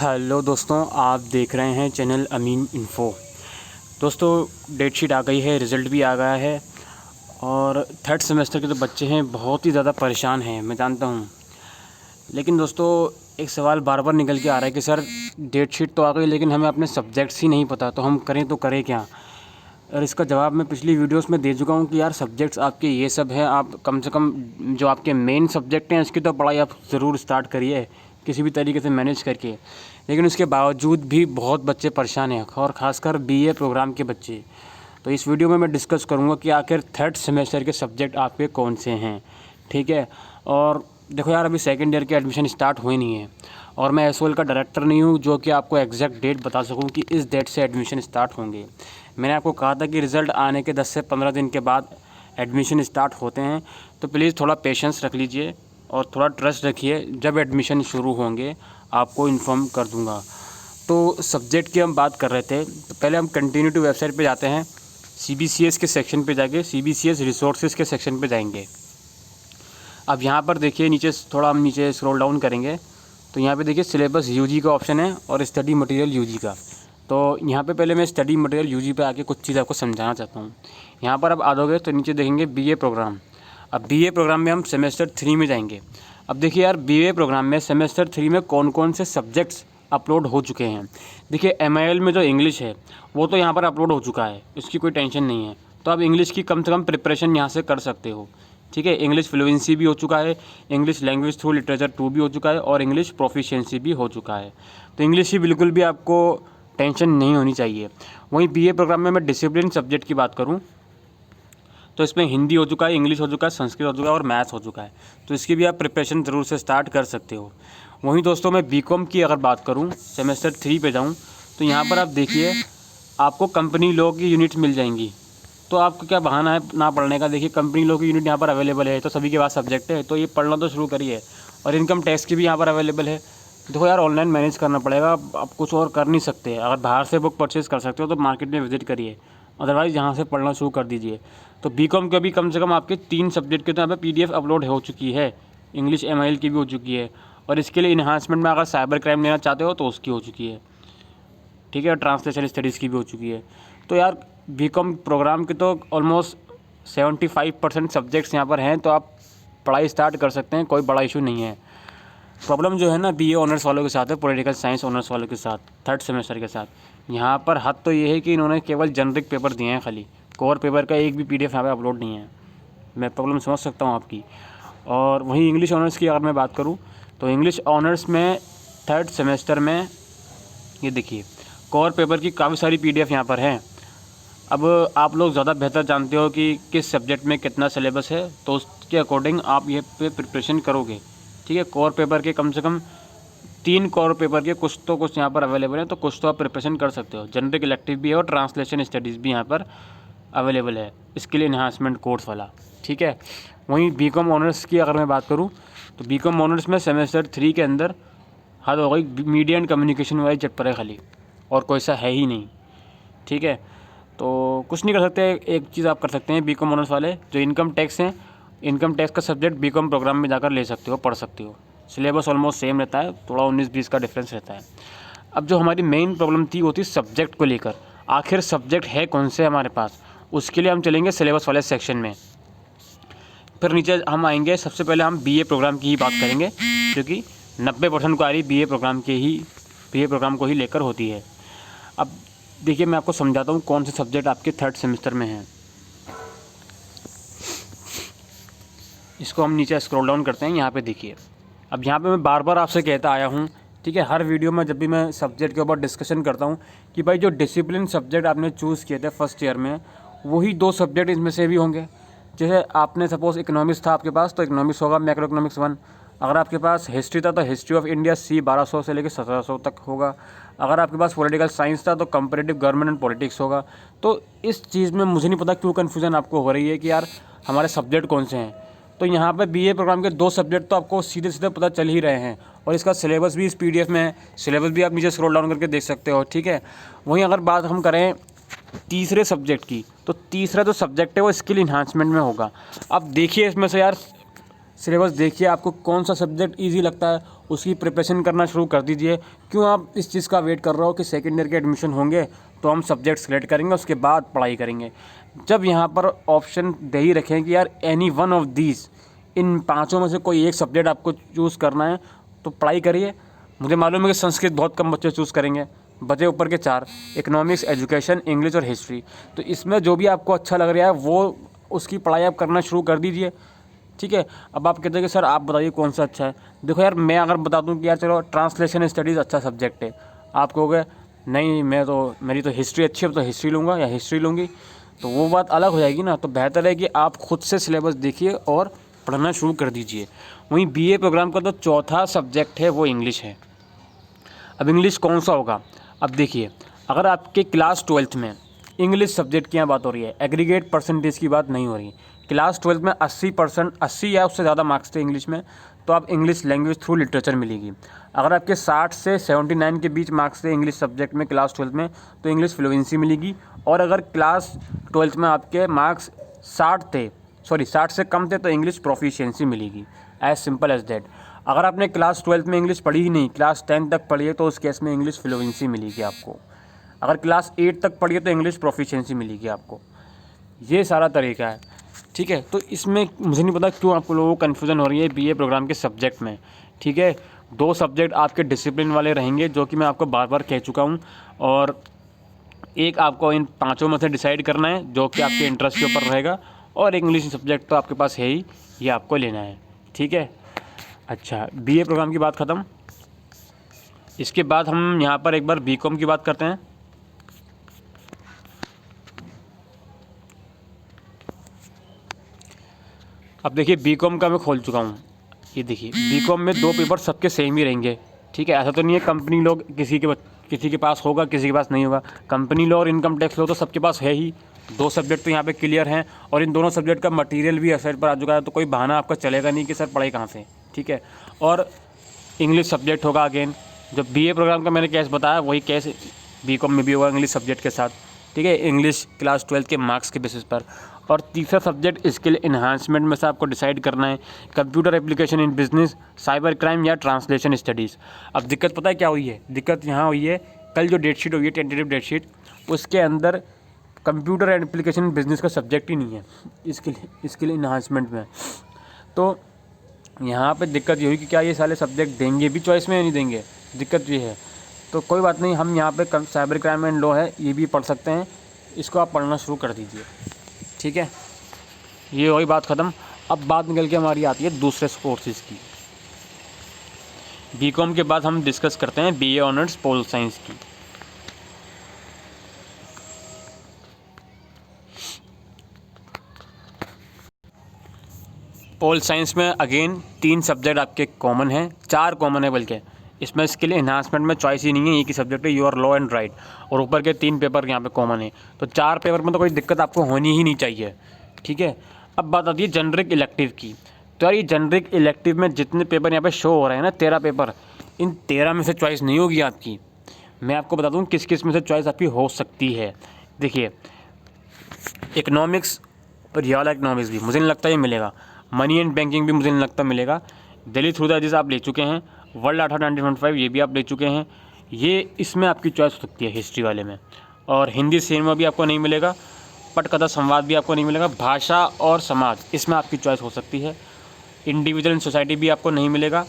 Hello दोस्तों, आप देख रहे हैं चैनल अमीन इन्फो। दोस्तों, डेट शीट आ गई है, रिज़ल्ट भी आ गया है और थर्ड सेमेस्टर के जो बच्चे हैं बहुत ही ज़्यादा परेशान हैं, मैं जानता हूँ। लेकिन दोस्तों, एक सवाल बार बार निकल के आ रहा है कि सर डेट शीट तो आ गई लेकिन हमें अपने सब्जेक्ट्स ही नहीं पता, तो हम करें तो करें क्या। और इसका जवाब मैं पिछली वीडियोस में दे चुका हूँ कि यार सब्जेक्ट्स आपके ये सब हैं, आप कम से कम जो आपके मेन सब्जेक्ट हैं इसकी तो पढ़ाई आप ज़रूर स्टार्ट करिए किसी भी तरीके से मैनेज करके। लेकिन उसके बावजूद भी बहुत बच्चे परेशान हैं और ख़ासकर बीए प्रोग्राम के बच्चे। तो इस वीडियो में मैं डिस्कस करूँगा कि आखिर थर्ड सेमेस्टर के सब्जेक्ट आपके कौन से हैं, ठीक है। और देखो यार, अभी सेकेंड ईयर के एडमिशन स्टार्ट हुए नहीं है और मैं एसओएल का डायरेक्टर नहीं हूँ जो कि आपको एग्जैक्ट डेट बता सकूँ कि इस डेट से एडमिशन स्टार्ट होंगे। मैंने आपको कहा था कि रिज़ल्ट आने के 10 से 15 दिन के बाद एडमिशन स्टार्ट होते हैं, तो प्लीज़ थोड़ा पेशेंस रख लीजिए और थोड़ा ट्रस्ट रखिए। जब एडमिशन शुरू होंगे आपको इन्फॉर्म कर दूँगा। तो सब्जेक्ट की हम बात कर रहे थे, तो पहले हम कंटिन्यू टू वेबसाइट पे जाते हैं। सीबीसीएस के सेक्शन पे जाके सीबीसीएस रिसोर्सेज के सेक्शन पे जाएंगे। अब यहाँ पर देखिए नीचे, थोड़ा हम नीचे स्क्रॉल डाउन करेंगे तो यहाँ पे देखिए सिलेबस यूजी का ऑप्शन है और स्टडी मटेरियल यूजी का। तो यहाँ पे पहले मैं स्टडी मटेरियल यूजी पे आके कुछ चीज़ आपको समझाना चाहता हूँ। यहाँ पर आप आ जाओगे तो नीचे देखेंगे बीए प्रोग्राम। अब बीए प्रोग्राम में हम सेमेस्टर 3 में जाएंगे। अब देखिए यार, बीए प्रोग्राम में सेमेस्टर 3 में कौन कौन से सब्जेक्ट्स अपलोड हो चुके हैं। देखिए एमआईएल में जो इंग्लिश है वो तो यहाँ पर अपलोड हो चुका है, इसकी कोई टेंशन नहीं है। तो आप इंग्लिश की कम से कम प्रिपरेशन यहाँ से कर सकते हो, ठीक है। इंग्लिश फ्लुएंसी भी हो चुका है, इंग्लिश लैंग्वेज थ्रू लिटरेचर 2 भी हो चुका है और इंग्लिश प्रोफिशिएंसी भी हो चुका है। तो इंग्लिश की बिल्कुल भी आपको टेंशन नहीं होनी चाहिए। वहीं बीए प्रोग्राम में मैं डिसिप्लिन सब्जेक्ट की बात करूं तो इसमें हिंदी हो चुका है, इंग्लिश हो चुका है, संस्कृत हो चुका है और मैथ्स हो चुका है। तो इसकी भी आप प्रिपरेशन ज़रूर से स्टार्ट कर सकते हो। वहीं दोस्तों, मैं बीकॉम की अगर बात करूँ, सेमेस्टर 3 पे जाऊँ तो यहाँ पर आप देखिए आपको कंपनी लॉ की यूनिट मिल जाएंगी। तो आपको क्या बहाना है ना पढ़ने का। देखिए कंपनी लॉ की यूनिट यहाँ पर अवेलेबल है, तो सभी के पास सब्जेक्ट है, तो ये पढ़ना तो शुरू करिए। और इनकम टैक्स की भी यहाँ पर अवेलेबल है। देखो यार, ऑनलाइन मैनेज करना पड़ेगा, आप कुछ और कर नहीं सकते। अगर बाहर से बुक परचेज़ कर सकते हो तो मार्केट में विजिट करिए, अदरवाइज़ यहाँ से पढ़ना शुरू कर दीजिए। तो बीकॉम के भी कम से कम आपके 3 सब्जेक्ट के तो यहाँ पर पीडीएफ अपलोड हो चुकी है। इंग्लिश एमआईएल की भी हो चुकी है और इसके लिए इन्हांसमेंट में अगर साइबर क्राइम लेना चाहते हो तो उसकी हो चुकी है, ठीक है। ट्रांसलेशन स्टडीज़ की भी हो चुकी है। तो यार बीकॉम प्रोग्राम के तो ऑलमोस्ट 75% सब्जेक्ट्स यहाँ पर हैं, तो आप पढ़ाई स्टार्ट कर सकते हैं, कोई बड़ा इशू नहीं है। प्रॉब्लम जो है ना बीए ऑनर्स वालों के साथ है, पॉलिटिकल साइंस ऑनर्स वालों के साथ, थर्ड सेमेस्टर के साथ। यहाँ पर हद तो ये है कि इन्होंने केवल जेनरिक पेपर दिए हैं, खाली कोर पेपर का एक भी पीडीएफ यहाँ पर अपलोड नहीं है। मैं प्रॉब्लम समझ सकता हूँ आपकी। और वहीं इंग्लिश ऑनर्स की अगर मैं बात करूँ तो इंग्लिश ऑनर्स में थर्ड सेमेस्टर में ये देखिए कोर पेपर की काफ़ी सारी पीडीएफ यहाँ पर हैं। अब आप लोग ज़्यादा बेहतर जानते हो कि किस सब्जेक्ट में कितना सिलेबस है, तो उसके अकॉर्डिंग आप ये पे प्रिपरेशन करोगे, ठीक है। कोर पेपर के कम से कम 3 कोर पेपर के कुछ यहाँ पर अवेलेबल है, तो कुछ तो आप प्रिपरेशन कर सकते हो। जनरिक इलेक्टिव भी है और ट्रांसलेशन स्टडीज़ भी यहाँ पर अवेलेबल है, इसके लिए इन्हांसमेंट कोर्स वाला, ठीक है। वहीं बीकॉम ऑनर्स की अगर मैं बात करूँ तो बीकॉम ऑनर्स में सेमेस्टर 3 के अंदर हद हो गई मीडिया एंड कम्युनिकेशन वाली चैप्टर है खाली, और कोई सा है ही नहीं, ठीक है। तो कुछ नहीं कर सकते। एक चीज़ आप कर सकते हैं, बीकॉम ऑनर्स वाले जो इनकम टैक्स हैं, इनकम टैक्स का सब्जेक्ट बीकॉम प्रोग्राम में जाकर ले सकते हो, पढ़ सकते हो। सिलेबस ऑलमोस्ट सेम रहता है, थोड़ा 19-20 का डिफरेंस रहता है। अब जो हमारी मेन प्रॉब्लम थी वो थी सब्जेक्ट को लेकर, आखिर सब्जेक्ट है कौन से हमारे पास। उसके लिए हम चलेंगे सिलेबस वाले सेक्शन में, फिर नीचे हम आएंगे। सबसे पहले हम बीए प्रोग्राम की ही बात करेंगे, क्योंकि 90% क्वारी बीए प्रोग्राम को ही लेकर होती है। अब देखिए मैं आपको समझाता हूँ कौन से सब्जेक्ट आपके थर्ड सेमेस्टर में हैं। इसको हम नीचे स्क्रॉल डाउन करते हैं, यहाँ पे देखिए। अब यहाँ पे मैं बार बार आपसे कहता आया हूँ, ठीक है, हर वीडियो में जब भी मैं सब्जेक्ट के ऊपर डिस्कशन करता हूँ कि भाई जो डिसिप्लिन सब्जेक्ट आपने चूज़ किए थे फर्स्ट ईयर में, वही 2 सब्जेक्ट इसमें से भी होंगे। जैसे आपने सपोज़ इकोनॉमिक्स था आपके पास, तो इकोनॉमिक्स होगा मैक्रो इकोनॉमिक्स 1। अगर आपके पास हिस्ट्री था तो हिस्ट्री ऑफ इंडिया C 1200 से लेकर 1700 तक होगा। अगर आपके पास पॉलिटिकल साइंस था तो कंपैरेटिव गवर्नमेंट एंड पॉलिटिक्स होगा। तो इस चीज़ में मुझे नहीं पता क्यों कन्फ्यूज़न आपको हो रही है कि यार हमारे सब्जेक्ट कौन से हैं। तो यहाँ पर बीए प्रोग्राम के 2 सब्जेक्ट तो आपको सीधे सीधे पता चल ही रहे हैं, और इसका सिलेबस भी इस पीडीएफ में है। सिलेबस भी आप नीचे स्क्रॉल डाउन करके देख सकते हो, ठीक है। वहीं अगर बात हम करें तीसरे सब्जेक्ट की, तो तीसरा जो सब्जेक्ट है वो स्किल इन्हांसमेंट में होगा। अब देखिए इसमें से यार सिलेबस देखिए आपको कौन सा सब्जेक्ट ईजी लगता है उसकी प्रिपरेशन करना शुरू कर दीजिए। क्यों आप इस चीज़ का वेट कर रहे हो कि सेकेंड ईयर के एडमिशन होंगे तो हम सब्जेक्ट सेलेक्ट करेंगे, उसके बाद पढ़ाई करेंगे। जब यहाँ पर ऑप्शन दे ही रखें कि यार एनी वन ऑफ दीज, इन पाँचों में से कोई एक सब्जेक्ट आपको चूज़ करना है तो पढ़ाई करिए। मुझे मालूम है कि संस्कृत बहुत कम बच्चे चूज़ करेंगे, बचे ऊपर के चार, इकोनॉमिक्स, एजुकेशन, इंग्लिश और हिस्ट्री। तो इसमें जो भी आपको अच्छा लग रहा है वो उसकी पढ़ाई आप करना शुरू कर दीजिए, ठीक है। अब आप कहते हैं कि सर आप बताइए कौन सा अच्छा है। देखो यार, मैं अगर बता दूं कि यार चलो ट्रांसलेशन स्टडीज़ अच्छा सब्जेक्ट है, आप कहोगे नहीं मेरी तो हिस्ट्री अच्छी है तो हिस्ट्री लूँगा या हिस्ट्री लूँगी, तो वो बात अलग हो जाएगी ना। तो बेहतर है कि आप खुद से सिलेबस देखिए और पढ़ना शुरू कर दीजिए। वहीं बीए प्रोग्राम का तो चौथा सब्जेक्ट है वो इंग्लिश है। अब इंग्लिश कौन सा होगा? अब देखिए, अगर आपके क्लास 12th में इंग्लिश सब्जेक्ट की यहाँ बात हो रही है, एग्रीगेट परसेंटेज की बात नहीं हो रही। क्लास 12th में 80% 80 या उससे ज़्यादा मार्क्स थे इंग्लिश में, तो आप इंग्लिश लैंग्वेज थ्रू लिटरेचर मिलेगी। अगर आपके 60 से 79 के बीच मार्क्स थे इंग्लिश सब्जेक्ट में क्लास 12th में, तो इंग्लिश फ्लुएंसी मिलेगी। और अगर क्लास 12th में आपके मार्क्स 60 से कम थे तो इंग्लिश प्रोफिशिएंसी मिलेगी। As simple as that. अगर आपने क्लास 12th में इंग्लिश पढ़ी ही नहीं, क्लास 10 तक पढ़ी है, तो उस केस में इंग्लिश फ्लुएंसी मिलेगी आपको। अगर क्लास 8 तक पढ़ी है तो इंग्लिश प्रोफिशिएंसी मिलेगी आपको। ये सारा तरीका है, ठीक है। तो इसमें मुझे नहीं पता क्यों आप लोगों को कन्फ्यूज़न हो रही है बीए प्रोग्राम के सब्जेक्ट में, ठीक है। 2 सब्जेक्ट आपके डिसिप्लिन वाले रहेंगे, जो कि मैं आपको बार बार कह चुका हूँ, और एक आपको इन पाँचों में से डिसाइड करना है जो कि आपके इंटरेस्ट के ऊपर रहेगा, और इंग्लिश सब्जेक्ट तो आपके पास है ही, ये आपको लेना है, ठीक है। अच्छा, बीए प्रोग्राम की बात ख़त्म। इसके बाद हम यहाँ पर एक बार बीकॉम की बात करते हैं। अब देखिए, बीकॉम का मैं खोल चुका हूँ। ये देखिए, बीकॉम में 2 पेपर सबके सेम ही रहेंगे, ठीक है। ऐसा तो नहीं है कंपनी लॉ किसी के पास होगा, किसी के पास नहीं होगा। कंपनी लॉ और इनकम टैक्स लॉ तो सबके पास है ही। 2 सब्जेक्ट तो यहाँ पे क्लियर हैं, और इन दोनों सब्जेक्ट का मटेरियल भी वेबसाइट पर आ चुका है, तो कोई बहाना आपका चलेगा नहीं कि सर पढ़ाई कहाँ से, ठीक है। और इंग्लिश सब्जेक्ट होगा अगेन, जो बीए प्रोग्राम का मैंने केस बताया वही केस बीकॉम में भी होगा इंग्लिश सब्जेक्ट के साथ, ठीक है। इंग्लिश क्लास 12 के मार्क्स के बेसिस पर। और तीसरा सब्जेक्ट स्किल इन्हांसमेंट में से आपको डिसाइड करना है, computer application in business, cyber crime या ट्रांसलेशन स्टडीज़। अब दिक्कत पता है क्या हुई है? दिक्कत यहाँ हुई है, कल जो डेटशीट हुई है, टेंटेटिव डेटशीट, उसके अंदर कंप्यूटर एप्लीकेशन बिजनेस का सब्जेक्ट ही नहीं है स्किल इन्हांसमेंट में। तो यहाँ पे दिक्कत ये हुई कि क्या ये सारे सब्जेक्ट देंगे भी चॉइस में या नहीं देंगे, दिक्कत ये है। तो कोई बात नहीं, हम यहाँ पे साइबर क्राइम एंड लॉ है, ये भी पढ़ सकते हैं, इसको आप पढ़ना शुरू कर दीजिए, ठीक है। ये वही बात ख़त्म। अब बात निकल के हमारी आती है दूसरे कोर्सेज़ की। बीकॉम के बाद हम डिस्कस करते हैं बीए ऑनर्स पोल साइंस की। पोल साइंस में अगेन 3 सब्जेक्ट आपके कॉमन हैं, 4 कॉमन है बल्कि। इसमें इसके लिए इन्हांसमेंट में चॉइस ही नहीं है, एक ही सब्जेक्ट है, योर लॉ एंड राइट, और ऊपर के 3 पेपर यहाँ पे कॉमन है। तो 4 पेपर में तो कोई दिक्कत आपको होनी ही नहीं चाहिए, ठीक है। अब बात आती है जेनरिक इलेक्टिव की। तो यार ये जेनरिक इलेक्टिव में जितने पेपर यहाँ पे शो हो रहे हैं ना, 13 पेपर, इन 13 में से चॉइस नहीं होगी आपकी। मैं आपको बता दूँ किस किस में से चॉइस आपकी हो सकती है। देखिए, इकनॉमिक्स और रियल इकनॉमिक्स भी मुझे नहीं लगता ये मिलेगा। मनी एंड बैंकिंग भी मुझे नहीं लगता मिलेगा। दिल्ली थ्रू द एजेस आप ले चुके हैं, वर्ल्ड आर्ट 1925 ये भी आप ले चुके हैं, ये इसमें आपकी चॉइस हो सकती है हिस्ट्री वाले में। और हिंदी सिनेमा भी आपको नहीं मिलेगा, पटकथा संवाद भी आपको नहीं मिलेगा, भाषा और समाज इसमें आपकी चॉइस हो सकती है। इंडिविजुअल एंड सोसाइटी भी आपको नहीं मिलेगा।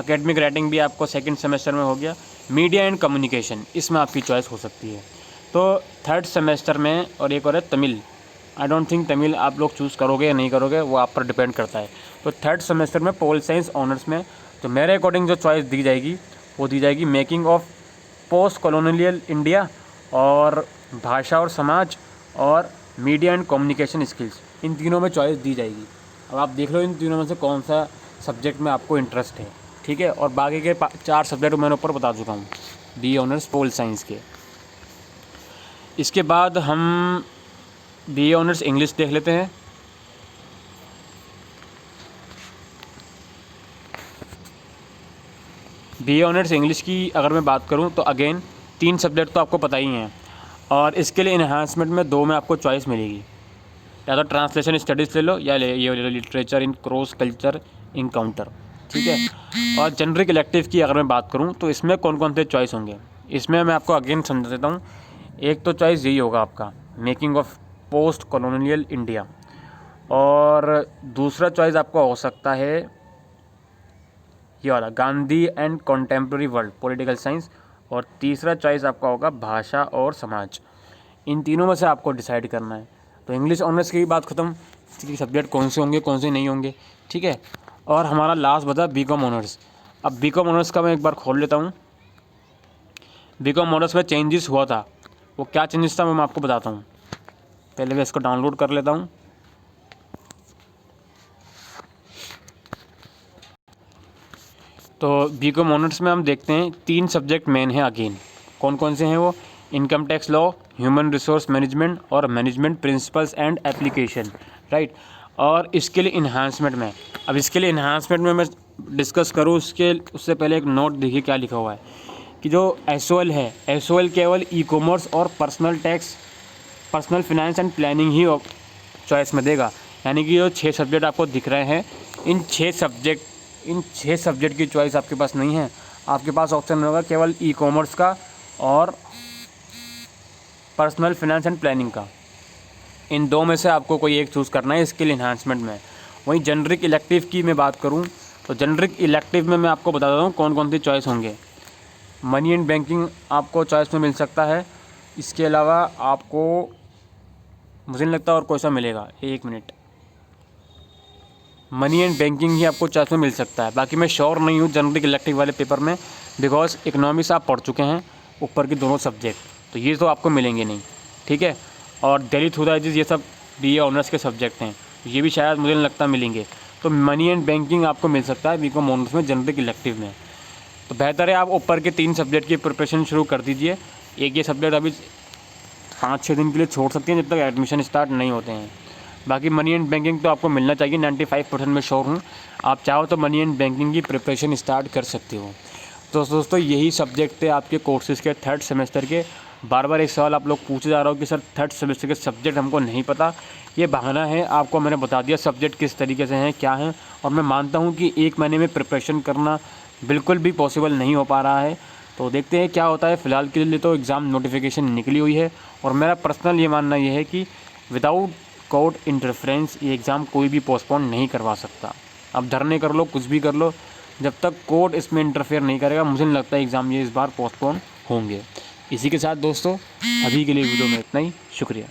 एकेडमिक राइटिंग भी आपको सेकंड सेमेस्टर में हो गया। मीडिया एंड कम्युनिकेशन इसमें आपकी चॉइस हो सकती है। तो थर्ड सेमेस्टर में, और एक और है Tamil, I don't think Tamil आप लोग चूज़ करोगे या नहीं करोगे, वो आप पर डिपेंड करता है। तो थर्ड सेमेस्टर में पोल साइंस ऑनर्स में तो मेरे अकॉर्डिंग जो चॉइस दी जाएगी वो दी जाएगी making of post colonial India, और भाषा और समाज, और मीडिया एंड कम्युनिकेशन स्किल्स। इन तीनों में चॉइस दी जाएगी। अब आप देख लो इन तीनों में से कौन सा सब्जेक्ट में आपको इंटरेस्ट है, ठीक है। और बाकी के 4 सब्जेक्ट मैंने ऊपर बता चुका हूँ बी ऑनर्स पोल साइंस के। इसके बाद हम बी ऑनर्स इंग्लिश देख लेते हैं। बी ऑनर्स इंग्लिश की अगर मैं बात करूं तो अगेन 3 सब्जेक्ट तो आपको पता ही हैं, और इसके लिए इन्हांसमेंट में 2 में आपको चॉइस मिलेगी। या तो ट्रांसलेशन स्टडीज़ ले लो, या ये literature in cross culture encounter, ठीक है। और जेनरिक इलेक्टिव की अगर मैं बात करूँ तो इसमें कौन कौन से चॉइस होंगे, इसमें मैं आपको अगेन समझा देता हूँ। एक तो चॉइस यही होगा आपका making of post colonial India, और दूसरा चॉइस आपका हो सकता है ये वाला Gandhi and contemporary world political science, और तीसरा चॉइस आपका होगा भाषा और समाज। इन तीनों में से आपको डिसाइड करना है। तो इंग्लिश ऑनर्स की बात ख़त्म कि सब्जेक्ट कौन से होंगे कौन से नहीं होंगे, ठीक है। और हमारा लास्ट बता बीकॉम ऑनर्स। अब बीकॉम ऑनर्स का मैं एक बार खोल लेता हूँ। बीकॉम ऑनर्स में चेंजेस हुआ था, वो क्या चेंजेस था मैं आपको बताता हूँ। पहले मैं इसको डाउनलोड कर लेता हूँ। तो बीकॉम ऑनर्स में हम देखते हैं 3 सब्जेक्ट मेन हैं अगेन। कौन कौन से हैं वो? Income tax law, human resource management और management principles and application, right. और स्किल इन्हांसमेंट में, अब स्किल इन्हांसमेंट में मैं डिस्कस करूँ उससे पहले एक नोट देखिए क्या लिखा हुआ है कि जो एसओएल है, एसओएल केवल ई कॉमर्स और personal tax, personal finance and planning he choice में देगा। यानी कि जो 6 सब्जेक्ट आपको दिख रहे हैं, इन 6 सब्जेक्ट की चॉइस आपके पास नहीं है। आपके पास ऑप्शन होगा केवल ई कॉमर्स का और पर्सनल फिनेंस एंड प्लानिंग का। इन 2 में से आपको कोई एक चूज़ करना है स्किल इन्हांसमेंट में। वहीं जेनरिक इलेक्टिव की मैं बात करूं तो जेनरिक इलेक्टिव में मैं आपको बता देता हूँ कौन कौन सी चॉइस होंगे। मनी एंड बैंकिंग आपको चॉइस में मिल सकता है। इसके अलावा आपको मुझे नहीं लगता और कोई सा मिलेगा, 1 मिनट। मनी एंड बैंकिंग ही आपको चॉइस में मिल सकता है। बाकी मैं श्योर नहीं हूँ जेनरिक इलेक्टिव वाले पेपर में, बिकॉज इकोनॉमिक्स आप पढ़ चुके हैं ऊपर के दोनों सब्जेक्ट, तो ये तो आपको मिलेंगे नहीं, ठीक है। और दिल्ली थोड़ाइज ये सब बीए ऑनर्स के सब्जेक्ट हैं, ये भी शायद मुझे नहीं लगता मिलेंगे। तो मनी एंड बैंकिंग आपको मिल सकता है बीकॉम ऑनर्स में जेनरिक इलेक्टिव में। तो बेहतर है आप ऊपर के 3 सब्जेक्ट की प्रिपरेशन शुरू कर दीजिए। एक ये सब्जेक्ट अभी 5-6 दिन के लिए छोड़ सकते हैं जब तक एडमिशन स्टार्ट नहीं होते हैं। बाकी मनी एंड बैंकिंग तो आपको मिलना चाहिए, 95% में श्योर हूँ। आप चाहो तो मनी एंड बैंकिंग की प्रिपरेशन स्टार्ट कर सकते हो। तो दोस्तों यही सब्जेक्ट थे आपके कोर्सेज़ के 3rd सेमेस्टर के। बार बार एक सवाल आप लोग पूछे जा रहे हो कि सर 3rd सेमेस्टर के सब्जेक्ट हमको नहीं पता। ये बहाना है, आपको मैंने बता दिया सब्जेक्ट किस तरीके से हैं क्या हैं। और मैं मानता हूँ कि 1 महीने में प्रिपरेशन करना बिल्कुल भी पॉसिबल नहीं हो पा रहा है। तो देखते हैं क्या होता है। फ़िलहाल के लिए तो एग्ज़ाम नोटिफिकेशन निकली हुई है, और मेरा पर्सनल ये मानना ये है कि विदाउट कोर्ट इंटरफेरेंस ये एग्ज़ाम कोई भी पोस्टपोन नहीं करवा सकता। अब धरने कर लो, कुछ भी कर लो, जब तक कोर्ट इसमें इंटरफेयर नहीं करेगा मुझे नहीं लगता एग्ज़ाम ये इस बार पोस्टपोन होंगे। इसी के साथ दोस्तों अभी के लिए वीडियो में इतना ही, शुक्रिया।